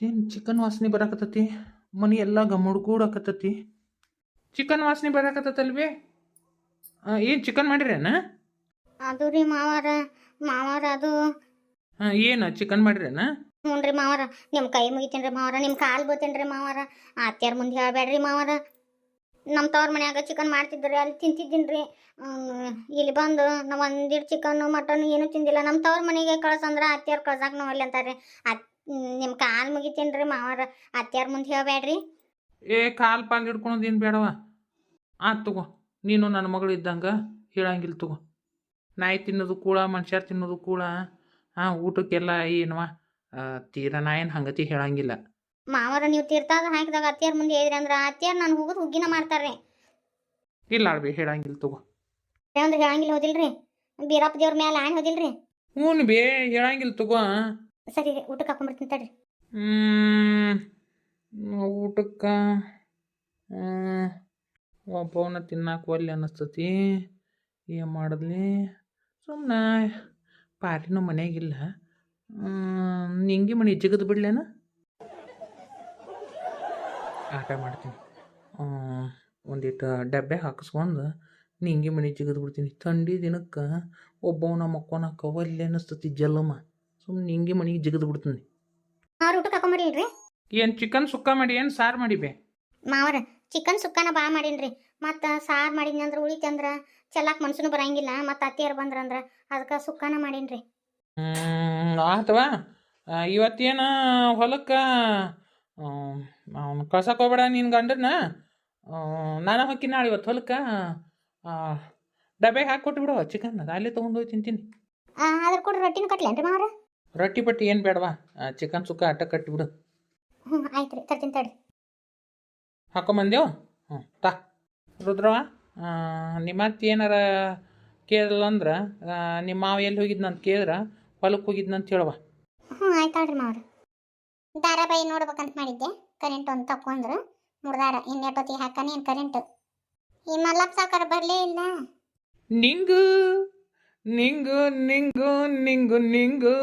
ಏನು ಚಿಕನ್ ವಾಸನೆ ಬರಾಕತ್ತತಿ. ಮನೆ ಎಲ್ಲ ಗಮುಡ್ಗೂಡಾಕತ್ತತಿ. ಚಿಕನ್ ವಾಸನೆ ಬರಾಕತ್ತಲ್ವೇ? ಏನು ಚಿಕನ್ ಮಾಡಿರೇನ? ಅದು ರೀ ಮಾವಾರ ಅದು ಏನು ಚಿಕನ್ ಮಾಡಿರೇನ? ಹ್ಞೂ ರೀ ಮಾವಾರ, ನಿಮ್ಮ ಕೈ ಮುಗಿತೀನಿ ರೀ ಮಾವಾರ, ನಿಮ್ಮ ಕಾಲು ಬೀಳ್ತೀನಿ ರೀ ಮಾವಾರ. ಅತ್ಯಾರ ಮುಂದೆ ಹೇಳ್ಬೇಡ್ರಿ ಮಾವಾರ. ನಮ್ಮ ತವ್ರ ಮನ್ಯಾಗ ಚಿಕನ್ ಮಾಡ್ತಿದ್ರಿ, ಅಲ್ಲಿ ತಿಂತಿದ್ದೀನಿ ರೀ. ಇಲ್ಲಿ ಬಂದು ನಾವು ಒಂದಿಟ್ಟು ಚಿಕನ್ನು ಮಟನ್ ಏನೂ ತಿಂದಿಲ್ಲ. ನಮ್ಮ ತವ್ರ ಮನೆಗೆ ಕಳ್ಸಂದ್ರೆ ಅತ್ಯಾರ ಕಳ್ಸಕ್ಕೆ ನಾವು ಅಲ್ಲಿ ಅಂತಾರೆ. ನಿಮ್ಮ ಕಾಲು ಮುಗಿತೀನಿ ರೀ ಮಾವಾರ, ಅತ್ಯಾರ ಮುಂದೆ ಹೇಳ್ಬೇಡ್ರಿ. ಕಾಲು ಪಾಲು ಹಿಡ್ಕೊಳೋದು ಏನು ಬೇಡವ. ಆತು ತಗೋ, ನೀನು ನನ್ನ ಮಗಳು ಇದ್ದಂಗೆ ಹೇಳಂಗಿಲ್ಲ ತಗೋ. ನಾಯಿ ತಿನ್ನೋದು ಕೂಡ ಮನುಷ್ಯರು ತಿನ್ನೋದು ಕೂಡ ಊಟಕ್ಕೆಲ್ಲ ಏನವ ತೀರಾ ನಾ ಏನು ಹಂಗತಿ ಹೇಳಂಗಿಲ್ಲ. ಮಾವಾರ ನೀವು ತೀರ್ಥಾಗ ಹಾಕಿದಾಗ ಅತ್ಯಾರ ಮುಂದೆ ಹೇಳಿದ್ರಿ ಅಂದ್ರೆ ಅತ್ಯಾರ ನಾನು ಹೋಗೋದು ಹುಗ್ಗಿನ ಮಾಡ್ತಾರೆ. ಇಲ್ಲ ಅಳ್ಬಿ ಹೇಳಂಗಿಲ್ಲ ತಗೋ. ಅಂದ್ರೆ ಹೇಳಂಗಿಲ್ಲ ಹೋದಿಲ್ರಿ, ಬೀರಪ್ಪ ದೇವ್ರ ಮೇಲೆ ಆಣ್ ಹೋದಿಲ್ರಿ. ಹ್ಞೂ ಬೇ ಹೇಳಂಗಿಲ್ಲ ತಗೋ. ಸರಿ ರೀ, ಊಟಕ್ಕೆ ಹಾಕೊಂಡ್ಬರ್ತೀನಿ ತಡ್ರಿ. ಊಟಕ್ಕೆ ಒಬ್ಬವನ್ನ ತಿನ್ನಾಕ ಒಲ್ಲೆ ಅನ್ನಿಸ್ತತಿ. ಏನು ಮಾಡಿದ್ಲಿ? ಸುಮ್ಮನೆ ಪಾರಿನೂ ಮನೆಯಾಗಿಲ್ಲ. ನಿಂಗೆ ಮನೆ ಜಿಗದು ಬಿಡ್ಲೇನ? ಆಟ ಮಾಡ್ತೀನಿ. ಒಂದಿಟ್ಟು ಡಬ್ಬೆ ಹಾಕಿಸ್ಕೊಂಡು ನಿಂಗೆ ಮನೆ ಜಿಗದು ಬಿಡ್ತೀನಿ. ಥಂಡಿ ದಿನಕ್ಕೆ ಒಬ್ಬವನ ಮಕ್ಕೋನಕ್ಕೆ ಒಲ್ಲೆ ಅನ್ನಿಸ್ತತಿ ಜಲಮ. ಸುಮ್ಮನೆ ನಿಂಗೆ ಮನೆಗೆ ಜಿಗದು ಬಿಡ್ತೀನಿ. ಅವ್ರ ಊಟಕ್ಕೆ ಹಾಕೊಂಬರಿಲ್ರಿ? ಏನು ಚಿಕನ್ ಸುಕ್ಕ ಮಾಡಿ ಏನು ಸಾರು ಮಾಡಿಬೆ? ಮಾವರ ಚಿಕನ್ ಸುಕ್ಕನ ಭಾಳ ಮಾಡೀನಿ. ಮತ್ತು ಸಾರು ಮಾಡೀನಿ ಅಂದ್ರೆ ಉಳಿತು ಅಂದ್ರೆ ಚೆಲ್ಲಾಕ ಮನ್ಸೂ ಬರಂಗಿಲ್ಲ. ಮತ್ತು ಅತ್ತಿಯರು ಬಂದ್ರಂದ್ರೆ ಅದಕ್ಕೆ ಸುಕ್ಕನ ಮಾಡೀನಿ. ಆತವಾ. ಇವತ್ತೇನು ಹೊಲಕ್ಕೆ ಅವ್ನು ಕಳ್ಸಕ್ಕೆ ಹೋಗ್ಬೇಡ ನಿನ್ನ ಗಂಡನ. ನಾನು ಹೊಕ್ಕಿನ ನಾಳೆ ಇವತ್ತು ಹೊಲಕ್ಕೆ. ಡಬ್ಬೆಗೆ ಹಾಕಿ ಕೊಟ್ಟು ಬಿಡು ಚಿಕನ್, ಅಲ್ಲೇ ತೊಗೊಂಡೋಗಿ ತಿಂತೀನಿ. ಅದ್ರ ಕೂಡ ರೊಟ್ಟಿನ ಕಟ್ಲೇನ್ರಿ ಮಾವರ? ರೊಟ್ಟಿ ಪಟ್ಟಿ ಏನು ಬೇಡವಾ, ಚಿಕನ್ ಸುಕ್ಕ ಅಟ್ಟ ಕಟ್ಟಿಬಿಡು. ಹ್ಞೂ ಆಯ್ತು ರೀ, ತರ್ತೀನಿ ತಡ್ರಿ. ಹಾಕೊಂಬಂದೇವು. ತಾ ರುದ್ರವ, ನಿಮ್ಮ ಅತ್ತೆ ಏನಾರ ಕೇಳಲ್ಲ ಅಂದ್ರೆ ನಿಮ್ಮ ಮಾವ ಎಲ್ಲಿ ಹೋಗಿದ್ನಂತ ಕೇಳಿದ್ರೆ ಹೊಲಕ್ಕೆ ಹೋಗಿದ್ನಂತ ಹೇಳವ. ಆಯ್ತು ಆಡ್ರಿ ಮಾವ್ರ. ಧಾರಾವಾಹಿ ನೋಡ್ಬೇಕಂತ ಮಾಡಿದ್ದೆ, ಕರೆಂಟ್ ಒಂದು ತಕೊಂಡ್ರು ಮುಡ್ದಾರ. ಇನ್ನೆಟ್ಟೊತ್ತಿಗೆ ಹಾಕಾನೆ ಏನು ಕರೆಂಟು. ಈ ಮಲ್ಲಪ್ಪ ಸಾಕಾರ ಬರಲೇ ಇಲ್ಲ. ನಿಂಗು ನಿಂಗು ನಿಂಗು ನಿಂಗು ನಿಂಗು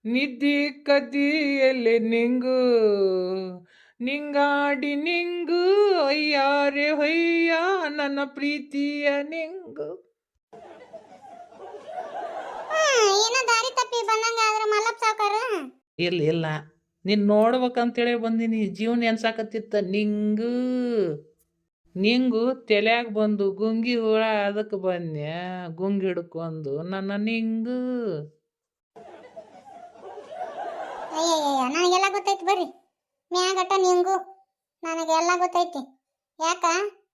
ನಿದ್ದಿ ಕದಿಯಲೆ ನಿಂಗು ನಿಂಗಾಡಿ ನಿಂಗು ಅಯ್ಯಾರೆ ಹೊಯ್ಯ ನನ್ನ ಪ್ರೀತಿಯ ನಿಂಗು. ಏನೋ ದಾರಿ ತಪ್ಪಿ ಬಂದಂಗ ಆದ್ರೆ ಮಲ್ಲಪ್ಪ ಸಾಕಾರ. ಇಲ್ಲ ಇಲ್ಲ, ನೀನು ನೋಡ್ಬೇಕಂತೇಳಿ ಬಂದೀನಿ. ಜೀವನ ಎನ್ಸಾಕತ್ತಿತ್ತ ನಿಂಗು ನಿಂಗು ತಲೆಯಾಗ ಬಂದು ಗುಂಗಿ ಹುಳ ಅದಕ್ಕೆ ಬಂದ್ಯ ಗುಂಗಿ ಹಿಡ್ಕೊಂಡು ನನ್ನ ನಿಂಗು. ಅಯ್ಯಯ್ಯ, ನನಗೆಲ್ಲ ಗೊತ್ತೈತಿ ಬರ್ರಿ. ಮ್ಯಾಗಟ್ಟ ನಿಂಗು ನನಗೆಲ್ಲ ಗೊತ್ತೈತಿ. ಯಾಕ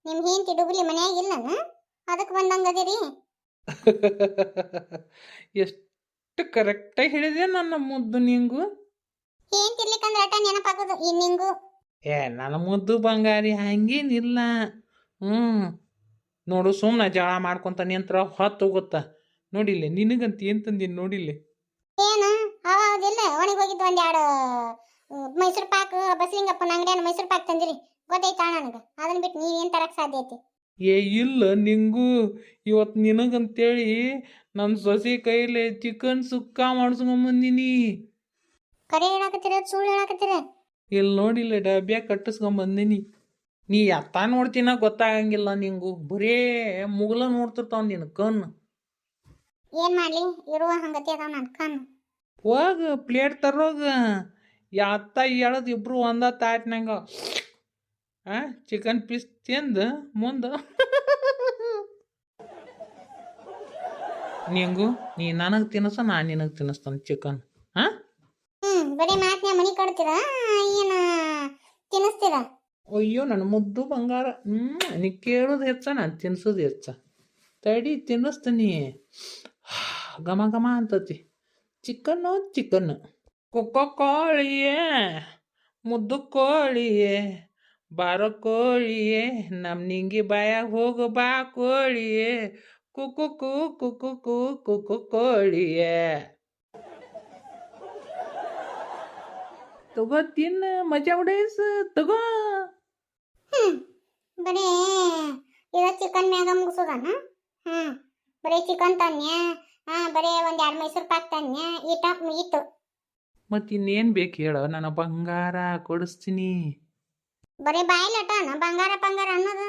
ನಿಮ್ಮ ಹೆಂಡತಿ ಡುಬ್ಲಿ ಮನ್ಯಾಗಿಲ್ಲ, ಅದಕ್ಕೆ ಬಂದಂಗದಿರಿ. ಎಷ್ಟು ಕರೆಕ್ಟಾಗಿ ಹೇಳಿದೆ ನನ್ನ ಮುದ್ದು ನಿಂಗು. ಹೆಂಡತಿ ಇರ್ಲಿಕ್ಕಂದ್ರೆ ಅಟ ನೆನಪಾಗೋದು ಈ ನಿಂಗು. ನನ್ನ ಮುದ್ದು ಬಂಗಾರಿ ಹಂಗೇನಿಲ್ಲ. ನೋಡು, ಸುಮ್ಮನೆ ಜಳ ಮಾಡ್ಕೊತ ನಿಂತ್ರ ಹೊತ್ತು ಹೋಗುತ್ತಾ. ನೋಡಿಲ್ಲ ನಿನಗಂತ ಏನು ತಂದೀನಿ ನೋಡಿಲ್ಲ. ಏನು ಹೌದಿಲ್ಲ, ಒಣಗಿ ಹೋಗಿದ್ದು ಒಂದೆರಡು ಮೈಸೂರು ಪಾಕ್ ಬಸಲಿಂಗಪ್ಪನ ಅಂಗಡಿಯನ್ನು ಮೈಸೂರು ಪಾಕ್ ತಂದಿರಿ, ಗೊತ್ತೈತಾ ನನಗೆ. ಅದನ್ನ ಬಿಟ್ಟು ನೀವೇನು ತರಕ್ಕೆ ಸಾಧ್ಯ ಐತಿ? ಇಲ್ಲ ನಿಂಗು, ಇವತ್ತು ನಿನಗಂತೇಳಿ ನನ್ನ ಸೊಸೆ ಕೈಲಿ ಚಿಕನ್ ಸುಕ್ಕ ಮಾಡಿಸ್ಕೊಂಬಂದಿನಿ. ಕರೆ ಹೇಳಾಕತ್ತೀರ ಸುಳ್ಳು ಹೇಳಾಕತ್ತೀರ? ಇಲ್ಲಿ ನೋಡಿಲ್ಲ ಡಬ್ಬ್ಯಾಗ ಕಟ್ಟಿಸ್ಕೊಂಬಂದಿನಿ. ನೀ ಎತ್ತ ನೋಡ್ತೀನ ಗೊತ್ತಾಗಂಗಿಲ್ಲ ನಿಂಗು, ಬರೇ ಮುಗಲ ನೋಡ್ತಿರ್ತಾವ ನಿನ್ನ ಕಣ್ಣು. ಏನು ಮಾಡಲಿ, ಇರುವ ಹಂಗತಿ ಅದಾವ ನನ್ನ ಕಣ್ಣು. ಹೋಗ ಪ್ಲೇಟ್ ತರೋಗ, ಎತ್ತ ಎಳದು ಇಬ್ರು ಒಂದ ತಾಟ್ನಂಗ ಚಿಕನ್ ಪೀಸ್ ತಿಂದು ಮುಂದೆ ನಿಂಗು ನೀ ನನಗೆ ತಿನ್ನಿಸ, ನಾನು ನಿನಗೆ ತಿನ್ನಿಸ್ತಾನೆ ಚಿಕನ್. ಬರೀ ಮಾತನ್ಯಾಗ ಮನಿ ಕಟ್ತೀರಾ ಏನು ತಿನ್ನಿಸ್ತೀರಾ? ಅಯ್ಯೋ ನನ್ನ ಮುದ್ದು ಬಂಗಾರ. ನೀ ಕೇಳೋದು ಹೆಚ್ಚ, ನಾನು ತಿನ್ಸೋದು ಹೆಚ್ಚ. ತಡಿ ತಿನ್ನಿಸ್ತೀನಿ. ಘಮ ಘಮ ಅಂತತಿ ಚಿಕನ್ನು ಚಿಕನ್. ಕೊಕ್ಕೋ ಕೋಳಿಯೇ ಮುದ್ದು ಕೋಳಿಯೇ ಬಾರೋ ಕೋಳಿಯೇ ನಮ್ಮ ನಿಂಗಿ ಬಾಯಾಗ ಹೋಗು ಬಾ ಕೋಳಿಯೇ ಕುಕ್ಕು ಕು ಕುಕ್ಕು ಕು ಕುಕ್ಕು ಕೋಳಿಯೇ. ತಗೋ ತಿನ್ನ, ಮಜಾ ಉಡೇಸ ತಗೋ. ಬರೀ ಇರೋ ಚಿಕನ್ ಮ್ಯಾಗ ಮುಗಿಸೋದನ? ಬರೀ ಚಿಕನ್ ತನ್ಯ, ಬರೀ ಒಂದೆರಡು ಮೈಸೂರು ಪಾಕ್ ತನ್ಯ, ಈಟ ಮುಗೀತು. ಮತ್ತು ಇನ್ನೇನು ಬೇಕು ಹೇಳು, ನನ್ನ ಬಂಗಾರ ಕೊಡಿಸ್ತೀನಿ. ಬರೀ ಬಾಯಿಲಟನ ಬಂಗಾರ ಬಂಗಾರ ಅನ್ನೋದು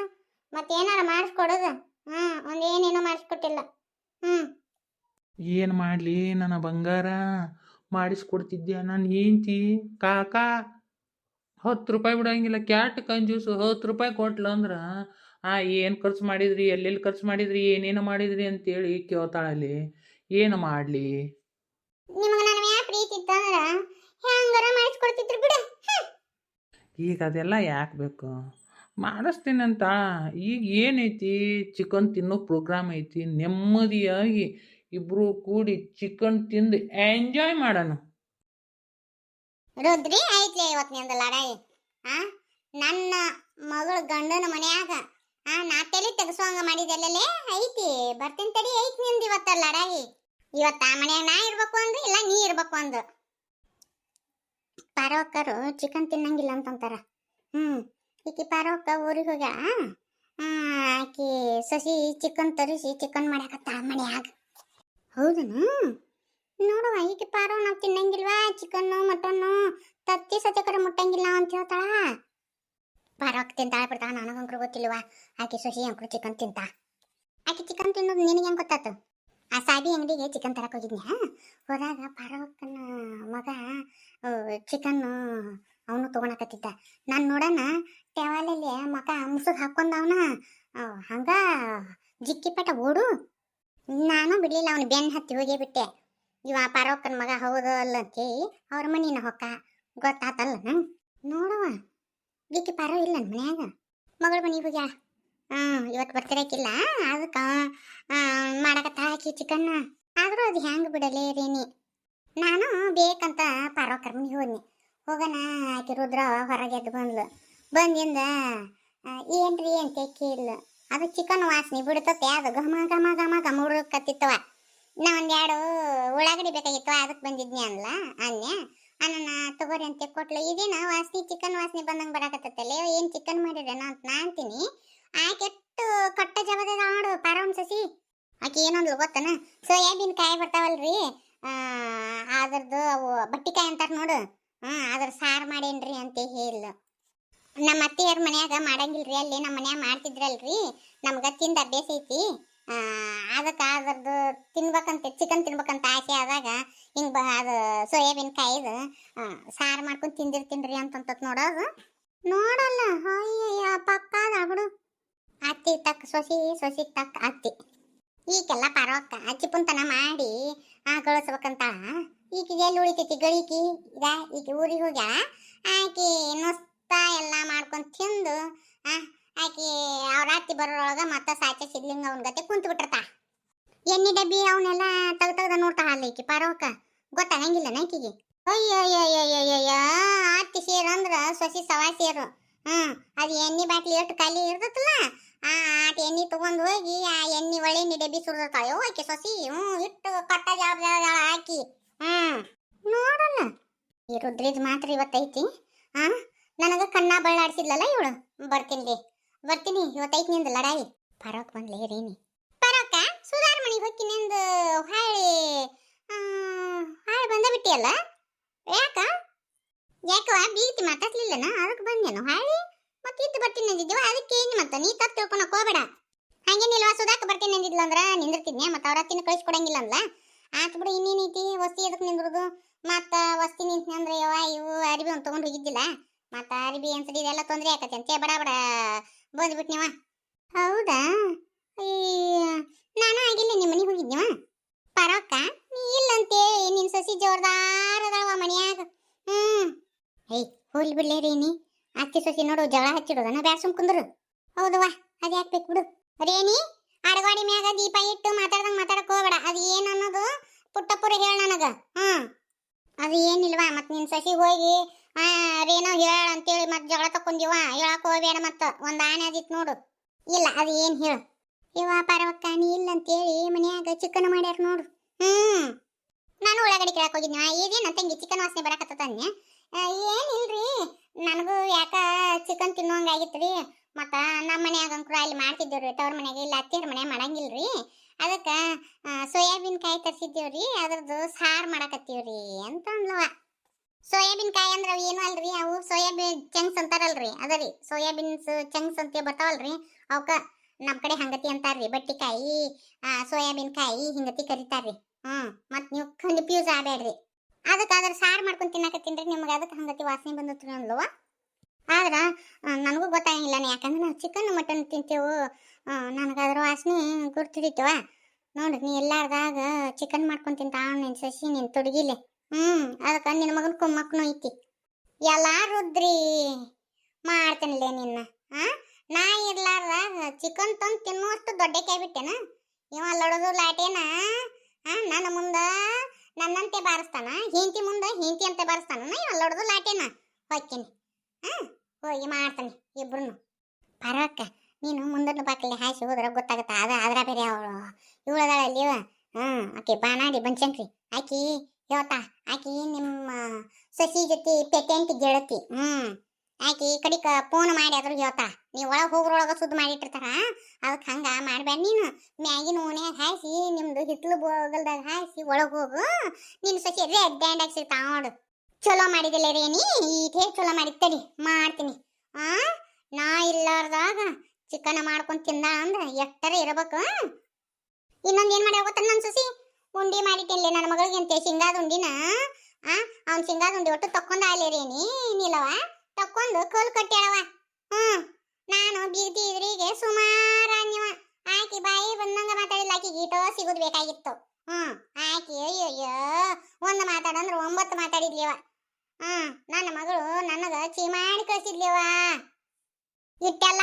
ಮತ್ತೇನಾರ ಮಾಡಿಸ್ಕೊಡೋದು. ಒಂದೇನೇನೋ ಮಾಡಿಸ್ಕೊಟ್ಟಿಲ್ಲ. ಏನು ಮಾಡಲಿ ನನ್ನ ಬಂಗಾರ, ಮಾಡಿಸ್ಕೊಡ್ತಿದ್ಯಾ ನಾನು ಹೆಂಡ್ತಿ. ಕಾಕಾ 10 ರೂಪಾಯಿ ಬಿಡಂಗಿಲ್ಲ, ಕ್ಯಾಟ್ ಕಂಜೂಸು. 10 ರೂಪಾಯಿ ಕೊಟ್ಲು ಅಂದ್ರೆ ಏನು ಖರ್ಚು ಮಾಡಿದ್ರಿ, ಎಲ್ಲೆಲ್ಲಿ ಖರ್ಚು ಮಾಡಿದ್ರಿ, ಏನೇನು ಮಾಡಿದ್ರಿ ಅಂತೇಳಿ ಕೇಳ್ತಾಳಲ್ಲಿ. ಏನು ಮಾಡಲಿ? ನಿಮಗೆ ನನ್ನ ಮ್ಯಾಲ ಪ್ರೀತಿ ಇತ್ತಂದ್ರ ಹೆಂಗಾರ ಮಾಡಿಸ್ಕೊಡ್ತಿದ್ರು ಬಿಡು. ಈಗ ಅದೆಲ್ಲ ಯಾಕೆ ಬೇಕು? ಮಾಡಿಸ್ತೀನಂತ. ಈಗ ಏನೈತಿ, ಚಿಕನ್ ತಿನ್ನೋ ಪ್ರೋಗ್ರಾಮ್ ಐತಿ. ನೆಮ್ಮದಿಯಾಗಿ ಇಬ್ಬರು ಕೂಡಿ ಚಿಕನ್ ತಿಂದು ಎಂಜಾಯ್ ಮಾಡೋಣ. ರುದ್ರಿ ಐತ್ಲೆ ಇವತ್ತು ನಿಂದ ಲಡಾಯಿ. ನನ್ನ ಮಗಳ ಗಂಡನ ಮನ್ಯಾಗ ನಾ ತಲೆ ತೆಗಸುವಂಗ ಮಾಡಿದೆಲ್ಲೇ ಐತಿ. ಬರ್ತೀನಿ ತಡಿ, ಐತಿ ನಿಂದ ಇವತ್ತ ಲಡಾಯಿ. ಇವತ್ತ ಆ ಮನ್ಯಾಗ ನಾ ಇರ್ಬೇಕು ಅಂದು ಇಲ್ಲ ನೀ ಇರ್ಬೇಕು ಅಂದು. ಪಾರವಕ್ಕರು ಚಿಕನ್ ತಿನ್ನಂಗಿಲ್ಲ ಅಂತಂತಾರ. ಈಕಿ ಪಾರವಕ್ಕ ಊರಿಗೆ ಹೋಗ್ಯಾಳ. ಆಕಿ ಸಸಿ ಚಿಕನ್ ತರಿಸಿ ಚಿಕನ್ ಮಾಡಾಕತ್ತ ಮನ್ಯಾಗ. ಹೌದನು? ನೋಡುವ, ಈಕಿ ಪಾರವ ನಾವು ತಿನ್ನಂಗಿಲ್ವಾ ಚಿಕನ್ನು ಮಟನ್ನು, ತತ್ತಿ ಸತ್ಯಕರ ಮುಟ್ಟಂಗಿಲ್ಲ ಅಂತ ಹೇಳ್ತಾಳ. ಪಾರವಕ್ಕ ತಿಂತಾಳ ಬಿಡ್ತಾಳ, ನನಗಂಕ್ರು ಗೊತ್ತಿಲ್ವಾ. ಆಕಿ ಸಸಿ ಅಂಕ್ರು ಚಿಕನ್ ತಿಂತಾ. ಆಕಿ ಚಿಕನ್ ತಿನ್ನೋದು ನಿನಗೆ ಹೆಂಗೆ ಗೊತ್ತಾತು? ಆ ಸಾಬಿ ಅಂಗಡಿಗೆ ಚಿಕನ್ ತರಕ್ಕೆ ಹೋಗಿದ್ನ್ಯಾ. ಹೋದಾಗ ಪಾರವಕ್ಕನ ಮಗ ಚಿಕನ್ನು ಅವನು ತೊಗೊಳಕತ್ತಿದ್ದ. ನಾನು ನೋಡೋಣ ಟೆವಾಲಲ್ಲಿ ಮಗ ಮುಸುಗ್ ಹಾಕೊಂಡವನ ಹಂಗ ಜಿಕ್ಕಿಪಟ ಓಡು. ನಾನು ಬಿಡಲಿಲ್ಲ, ಅವನು ಬೆನ್ನು ಹತ್ತಿ ಹೋಗೇ ಬಿಟ್ಟೆ. ಇವ ಪಾರವಕ್ಕನ ಮಗ ಹೌದು ಅಲ್ಲ ಅಂತೇಳಿ ಅವ್ರ ಮನಿನ ಹೊಕ್ಕ ಗೊತ್ತಾತಲ್ಲ. ನೋಡವ ಈಕಿ ಪಾರವ ಇಲ್ಲ ಮನ್ಯಾಗ, ಮಗಳ ಮನೆಗೆ ಹೋಗ್ಯಾಳ. ಇವತ್ತು ಬರ್ತಿರಕ್ಕಿಲ್ಲ, ಅದಕ್ಕೆ ಮಾಡಕತ್ತ ಹಾಕಿ ಚಿಕನ್. ಆದರೂ ಅದು ಹೆಂಗೆ ಬಿಡಲೇ ರೀನಿ. ನಾನು ಬೇಕಂತ ಪಾರವಕ್ಕರ ಮನೆಗೆ ಹೋದ್ನಿ. ಹೋಗೋಣ ಆಕಿ ರುದ್ರ ಹೊರಗೆ ಎದ್ದು ಬಂದಿಂದ ಏನ್ರಿ ಅಂತ ಕೇಳಿಲ್ಲ. ಅದು ಚಿಕನ್ ವಾಸನೆ ಬಿಡ್ತತೆ, ಅದು ಘಮ ಘಮ ಘಮ ಘಮ ಹುಡುಕತ್ತಿತ್ತವ. ನಾ ಒಂದೆರಡು ಉಳ್ಳಾಗಡ್ಡಿ ಬೇಕಾಗಿತ್ತು, ಅದಕ್ಕೆ ಬಂದಿದ್ನಿ ಅನ್ಲ ಅನ್ಯ. ಅನ್ನ ತಗೋರಿ ಅಂತ ಕೊಟ್ಲು. ಇದೇನ ವಾಸನೆ ಚಿಕನ್ ವಾಸನೆ ಬಂದಂಗೆ ಬರಾಕತ್ತಲ್ಲ, ಏನು ಚಿಕನ್ ಮಾಡಿರೇನ ಅಂತ ನಾ ಅಂತೀನಿ. ಆಕೆ ಎಷ್ಟು ಕಟ್ಟ ಜಬದ ನೋಡು ಪಾರವನ್ ಸಸಿ. ಆಕೆ ಏನೊಂದು ಗೊತ್ತನ, ಸೋಯಾಬೀನ್ ಕಾಯಿ ಬರ್ತಾವಲ್ರಿ, ಅದ್ರದ್ದು ಅವು ಬಟ್ಟಿಕಾಯಿ ಅಂತಾರ ನೋಡು, ಅದ್ರ ಸಾರು ಮಾಡೇನ್ರಿ ಅಂತ ಹೇಳಿಲ್ಲ. ನಮ್ಮ ಅತ್ತೆಯರ ಮನ್ಯಾಗ ಮಾಡಂಗಿಲ್ರಿ, ಅಲ್ಲಿ ನಮ್ಮ ಮನ್ಯಾಗ ಮಾಡ್ತಿದ್ರಲ್ರಿ, ನಮ್ಗೆ ತಿಂದ ಅಭ್ಯಾಸ ಐತಿ. ಅದಕ್ಕೆ ಅದ್ರದ್ದು ತಿನ್ಬೇಕಂತ ಚಿಕನ್ ತಿನ್ಬೇಕಂತ ಆಸೆ ಆದಾಗ ಹಿಂಗೆ ಅದು ಸೋಯಾಬೀನ್ ಕಾಯಿದು ಸಾರು ಮಾಡ್ಕೊಂಡು ತಿಂದಿರ್ತೀನಿ ಅಂತಂತ ನೋಡೋದು. ನೋಡಲ್ಲ ಅಯ್ಯಯ್ಯ ಪಕ್ಕಾದ ಬಿಡು. ಅತ್ತಿ ತಕ್ಕ ಸೊಸಿ, ಸೊಸಿ ತಕ್ಕ ಅತ್ತಿ. ಈಗೆಲ್ಲ ಪರವಕ್ಕ ಚಿಪ್ಪುಂತನ ಮಾಡಿ ಕಳಿಸ್ಬೇಕಂತ. ಈಕಿಗೆ ಎಲ್ಲಿ ಉಳಿತೈತಿ ಗಳಿಕಿ. ಈಕೆ ಊರಿಗೆ ಹೋಗ್ಯಾಳ. ಆಕಿ ನುಸ್ತಾ ಎಲ್ಲ ಮಾಡ್ಕೊಂಡು ತಿಂದು ಆಕಿ ಅವ್ರ ಅತ್ತಿ ಬರೋಳೊಳಗೆ ಮತ್ತೆ ಸಾಚೆ ಸಿದ್ಲಿಂಗ ಅವನ ಗತೆ ಕುಂತು ಬಿಟ್ಟಿರ್ತಾ. ಎಣ್ಣೆ ಡಬ್ಬಿ ಅವನ್ನೆಲ್ಲ ತೆಗ್ದ ನೋಡ್ತಾಳಲ್ಲ ಈಕಿ ಪರವಕ್ಕ. ಗೊತ್ತಾಗಂಗಿಲ್ಲ ಆಕಿಗೆ. ಅಯ್ಯಯ್ಯಯ್ಯಯ್ಯಯ್ಯ ಅತ್ತಿ ಸೇರು ಅಂದ್ರೆ ಸೊಸಿ ಸವಾ ಸೇರು. ಅದು ಎಣ್ಣೆ ಬಾಟ್ಲಿ ಎಷ್ಟು ಖಾಲಿ ಇರ್ತೈತಲ್ಲ, ಎಣ್ಣೆ ತಗೊಂಡು ಹೋಗಿ ಆ ಎಣ್ಣೆ ಒಳ್ಳೆಣ್ಣೆ ಡಬ್ಬಿ ಸುರಿದಿರ್ತಾಳೆ ಆಕೆ ಸೊಸಿ. ಇಟ್ಟು ಕಟ್ಟ ಜವಾಬ್ದಾರ ಹಾಕಿ. ನೋಡಲ್ಲ ಈ ರುದ್ರಿದ್ ಮಾತ್ರ ಇವತ್ತೈತಿ. ನನಗೆ ಕಣ್ಣ ಬಳ್ಳಾಡ್ಸಿದ್ಲಲ್ಲ ಇವಳು. ಬರ್ತೀನಿ ಇವತ್ತೈತಿ ನಿಂದು ಲಡಾಯಿ. ಪರವಕ್ ಬಂದ್ಲೇ ರೀನಿ. ಪರವಕ್ಕ ಸುಧಾರ ಮನೆಗೆ ಹೋಗಿ ನಿಂದು ಹಾಳಿ ಬಂದ ಬಿಟ್ಟಿಯಲ್ಲ, ಯಾಕವ ಬೀಗ್ತಿ ಮಾತಾಡ್ಲಿಲ್ಲನ? ಅದಕ್ಕೆ ಬಂದೇನು ಹಾಳಿ. ಮತ್ತೆ ಇದ್ದು ಬರ್ತೀನಿ ಅಂದಿದ್ದೀವ, ಅದಕ್ಕೆ ಏನು ಮತ್ತೆ ನೀ ತಪ್ಪು ತಿಳ್ಕೊಳಕ್ ಹೋಗ್ಬೇಡ. ಹಂಗೇನಿಲ್ವಾ, ಸುಧಾಕ ಬರ್ತೀನಿ ಅಂದಿದ್ಲು ಅಂದ್ರೆ ನಿಂದಿರ್ತಿದ್ನೆ, ಮತ್ತೆ ಅವ್ರ ಹತ್ತಿನ ಕಳಿಸ್ಕೊಡಂಗಿಲ್ಲ ಅಂದ್ಲ. ಆತು ಬಿಡು, ಇನ್ನೇನೈತಿ ವಸ್ತಿ ಅದಕ್ಕೆ ನಿಂದ್ರದು. ಮತ್ತು ವಸ್ತಿ ನಿಂತ ಅಂದ್ರೆ ಇವು ಅರಿಬಿ ಒಂದು ತೊಗೊಂಡು ಹೋಗಿದ್ದಿಲ್ಲ, ಮತ್ತು ಅರಿಬಿ ಅನ್ಸಡಿ ಇದೆಲ್ಲ ತೊಂದರೆ ಆಕತಿ ಅಂತ ಬಡ ಬಂದ್ಬಿಟ್ನಿವ. ಹೌದಾ? ನಾನು ಆಗಿಲ್ಲ ನಿಮ್ಮ ಮನೆಗೆ ಹೋಗಿದ್ನಿವ. ಪರವಕ್ಕ ನೀ ಇಲ್ಲಂತೆ ನಿನ್ನ ಸಸಿ ಜೋರ್ದಾರದವ ಮನ್ಯಾಗ. ಹೋಗ್ಲಿ ಬಿಡ್ಲೇ ರೇನಿ. ಅತ್ತಿ ಸೊಸಿ ನೋಡು ಜಗಳ ಹಚ್ಚಿಡೋದನ್ನ ಬ್ಯಾಡ ಸುಮ್ ಕುಂದ್ರು. ಹೌದವ್ವ, ಅದು ಯಾಕೆ ಬೇಕು ಬಿಡು. ರೇನಿ ಅಡಗಾಡಿ ಮ್ಯಾಗ ದೀಪ ಇಟ್ಟು ಮಾತಾಡಕ್ ಹೋಗ್ಬೇಡ. ಅದು ಏನು ಅನ್ನೋದು ಪುಟ್ಟಪುರ ಹೇಳ ನನಗ. ಅದು ಏನಿಲ್ವಾ, ಮತ್ತೆ ನಿನ್ನ ಸಸಿ ಹೋಗಿ ರೇನೋ ಹೇಳ ಅಂತೇಳಿ ಮತ್ತೆ ಜಗಳ ತಕ್ಕೊಂದಿವ. ಹೇಳಕ್ ಹೋಗ್ಬೇಡ. ಮತ್ತೆ ಒಂದು ಆನೆ ಅದಿತ್ತು ನೋಡು. ಇಲ್ಲ ಅದು ಏನು ಹೇಳು. ಇವ ಪರವಕ್ಕ ನೀ ಇಲ್ಲ ಅಂತೇಳಿ ಮನ್ಯಾಗ ಚಿಕನ್ ಮಾಡ್ಯಾರ ನೋಡು. ನಾನು ಉಳ್ಳಾಗಡ್ಡಿ ಕೇಳಕ್ ಹೋಗಿದ್ನ. ಇದೇನ ತಂಗಿ ಚಿಕನ್ ವಾಸನೆ ಬರಾಕತ್ತ ಅನ್ಯ. ಏನಿಲ್ರಿ, ನನಗೂ ಯಾಕ ಚಿಕನ್ ತಿನ್ನುವಂಗಾಗಿತ್ತು ರೀ. ಮತ್ತು ನಮ್ಮ ಮನ್ಯಾಗ ಅಂಕರು ಅಲ್ಲಿ ಮಾಡ್ತಿದ್ದೇವ್ರಿ, ತವ್ರ ಮನ್ಯಾಗ. ಇಲ್ಲ ಅತ್ತಿಯವ್ರ ಮನ್ಯಾಗ ಮಾಡಂಗಿಲ್ರಿ. ಅದಕ್ಕೆ ಸೋಯಾಬೀನ್ ಕಾಯಿ ತರಿಸಿದ್ದೇವ್ರಿ, ಅದ್ರದ್ದು ಸಾರು ಮಾಡಕತ್ತೀವ್ರಿ ಅಂತ ಅಂದ್ಲವ. ಸೋಯಾಬೀನ್ ಕಾಯಿ ಅಂದ್ರೆ ಅವು ಏನು ಅಲ್ರಿ, ಅವು ಸೋಯಾಬೀನ್ ಚಂಕ್ಸ್ ಅಂತಾರಲ್ರಿ, ಅದರಿ ಸೋಯಾಬೀನ್ಸ್ ಚಂಕ್ಸ್ ಅಂತ ಬರ್ತಾವಲ್ರಿ, ಅವಕ್ಕ ನಮ್ಮ ಕಡೆ ಹಂಗತಿ ಅಂತಾರ್ರಿ. ಬಟ್ಟಿಕಾಯಿ ಸೋಯಾಬೀನ್ ಕಾಯಿ ಹಿಂಗತಿ ಕರಿತಾರ್ರಿ. ಮತ್ ನೀವು ಕನ್ಫ್ಯೂಸ್ ಆಗಬೇಡ್ರಿ. ಅದಕ್ಕೆ ಅದ್ರ ಸಾರು ಮಾಡ್ಕೊಂಡು ತಿನ್ನಕತ್ತೀನ್ರಿ, ನಿಮ್ಗೆ ಅದಕ್ಕೆ ಹಂಗತಿ ವಾಸನೆ ಬಂದತ್ರಿ ಅನ್ಲವ. ಆದ್ರ ನನಗೂ ಗೊತ್ತಾಗಿಲ್ಲ, ಯಾಕಂದ್ರೆ ನಾವು ಚಿಕನ್ ಮಟನ್ ತಿಂತೇವು, ನನಗೆ ಅದ್ರ ವಾಸನೆ ಗುರ್ತಿಡಿತವ. ನೋಡ್ರಿ ನೀ ಎಲ್ಲಾರ್ದಾಗ ಚಿಕನ್ ಮಾಡ್ಕೊಂಡು ತಿಂತಾವ ನಿನ್ ಸಸಿ ನಿನ್ ತೊಡಗಿಲೆ. ಅದಕ್ಕೆ ನಿನ್ನ ಮಗನ ಕುಮ್ಮಕ್ಕನು ಐತಿ. ಎಲ್ಲ ರುದ್ರಿ ಮಾಡ್ತೇನಲ್ಲೇ ನಿನ್ನ. ನಾ ಇರ್ಲಾರ್ದಾಗ ಚಿಕನ್ ತಂದು ತಿನ್ನುವಷ್ಟು ದೊಡ್ಡ ಕೈ ಬಿಟ್ಟೆನ ಇವ ಲಡೋದು ಲಾಟೇನ. ನನ್ನ ಮುಂದ ನನ್ನಂತೆ ಬಾರಿಸ್ತಾನ, ಹಿಂತಿ ಮುಂದ ಹಿಂತಿ ಅಂತ ಬಾರಿಸ್ತಾನ, ಇವ ಲಡೋದು ಲಾಟೇನ. ಹೋಗ್ತೀನಿ, ಹೋಗಿ ಮಾಡ್ತಾನೆ ಇಬ್ರು. ಪರಕ್ಕ ನೀನು ಮುಂದೊಂದು ಬಾಕಲಿ ಹಾಸಿ ಹೋದ್ರೆ ಗೊತ್ತಾಗತ್ತ. ಅದ್ರ ಬೇರೆ ಅವಳು ಇವಳದಾಳಲ್ಲಿ ಆಕೆ ಬಾನಾಡಿ ಬನ್ಶಂಕ್ರಿ, ಆಕಿ ಹೇಳ್ತಾ, ಆಕಿ ನಿಮ್ಮ ಸಸಿ ಜೊತೆ ಪೆಟೆಂಟ್ ಗೆಳತಿ. ಆಕಿ ಕಡಿಕ ಫೋನ್ ಮಾಡಿ ಅದ್ರ ಹೇಳ್ತಾ, ನೀವು ಒಳಗೆ ಹೋಗ್ರೊಳಗ ಸುದ್ದು ಮಾಡಿಟ್ಟಿರ್ತಾರ, ಅದಕ್ಕೆ ಹಂಗ ಮಾಡ್ಬೇಡ ನೀನು. ಮ್ಯಾಗಿನ ಓಣ್ಯಾಗ ಹಾಯಿಸಿ ನಿಮ್ದು ಹಿತ್ಲು ಬೋಗಲ್ದಾಗ ಹಾಯಿಸಿ ಒಳಗೆ ಹೋಗು, ನಿನ್ನ ಸಸಿ ರೆಡ್ ಡ್ಯಾಂಡಾಗಿ ಸಿಗ್ತಾವ ನೋಡು. ಚಲೋ ಮಾಡಿದಿಲ್ಲ ರೇನಿ, ಈಟೇ ಚಲೋ ಮಾಡಿತ್ತಡಿ ಮಾಡ್ತೀನಿ. ನಾ ಇಲ್ಲಾರ್ದಾಗ ಚಿಕನ್ ಮಾಡ್ಕೊಂಡು ತಿಂದ ಅಂದ್ರೆ ಎಷ್ಟರ ಇರಬೇಕು. ಇನ್ನೊಂದು ಏನು ಮಾಡಿ ಹೋಗುತ್ತಾನ ನನ್ನ ಸಸಿ, ಉಂಡಿ ಮಾಡಿಟ್ಟಿಲ್ಲ ನನ್ನ ಮಗಳಿಗೆ ಅಂತೆ ಶೇಂಗಾದ ಉಂಡಿನ. ಅವ್ನು ಶೇಂಗಾದ ಉಂಡಿ ಒಟ್ಟು ತಕ್ಕೊಂಡ ರೇನಿ ನೀಲವ, ತಕ್ಕೊಂಡು ಕೋಲ್ ಕಟ್ಟ್ಯಾಳವ. ನಾನು ಬೀದಿ ಇದ್ರಿಗೆ ಸುಮಾರು ಅನ್ಯವ. ಆಕಿ ಬಾಯಿ ಬಂದಂಗ ಮಾತಾಡಿಲ್ಲ, ಆಕಿ ಗೀಟೋ ಸಿಗುದು ಬೇಕಾಗಿತ್ತು. ಆಕಿ ಅಯ್ಯಯ್ಯೋ ಒಂದು ಮಾತಾಡಂದ್ರೆ 9 ಮಾತಾಡಿದ್ಲಿವ. ನನ್ನ ಮಗಳು ನನಗ ಚೀ ಮಾಡಿ ಕಳಿಸಿದ್ಲಿವ. ಇಟ್ಟೆಲ್ಲ